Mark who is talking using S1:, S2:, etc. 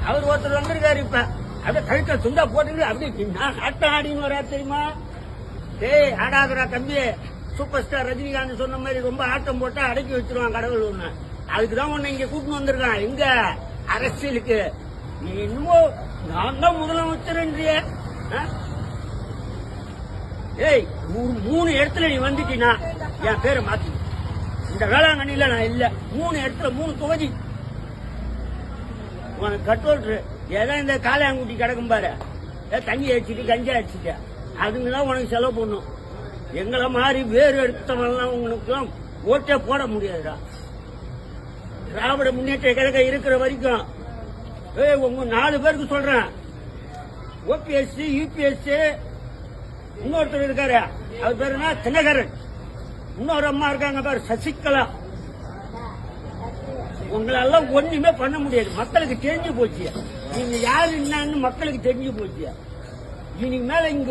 S1: அவர் ஒருத்தர் வந்திருக்காரு இப்ப அப்படியே கழுத்த துண்டா போட்டு அப்படியே நான் ஆட்டம் ஆடின்னு வரா தெரியுமா? டேய் ஆடாதரா தம்பி, சூப்பர் ஸ்டார் ரஜினிகாந்த் சொன்ன மாதிரி ரொம்ப ஆட்டம் போட்டா அடக்கி வச்சிருவான் கடவுள் ஒண்ணு. அதுக்குதான் உன்னை இங்க கூட்டின்னு வந்திருக்கான் எங்க அரசியலுக்கு. நீ இன்னமும் நான் தான் முதலமைச்சர்ன்றிய. ஏய் 3 இடத்துல நீ வந்துட்டீனா என் பேரை மாத்தி. இந்த வேளாங்கண்ணில நான் இல்ல, 3 இடத்துல 3 தொகுதி உனக்கு கட்டோல்று. ஏதோ இந்த காளையாங்குட்டி கிடக்கும் பாரு, தண்ணி அடிச்சுட்டு கஞ்சா அடிச்சுட்டு அதுங்கதான் உனக்கு செலவு பண்ணும். எங்களை மாதிரி வேறு எடுத்தவெல்லாம் உங்களுக்குலாம் ஓட்டே போட முடியாதுடா. திராவிட முன்னேற்ற கழக இருக்கிற வரைக்கும் உங்க 4 பேருக்கு சொல்றேன், ஓபிஎஸ் யூபிஎஸ் இன்னொருத்தர் இருக்காரு, அவர் பேரு என்ன தினகரன், இன்னொரு அம்மா இருக்காங்க பாரு சசிகலா. உங்களெல்லாம் ஒண்ணுமே பண்ண முடியாது. மக்களுக்கு தெரிஞ்சு போச்சு நீங்க யாரு என்னன்னு மக்களுக்கு தெரிஞ்சு போச்சு. இனி மேல இங்க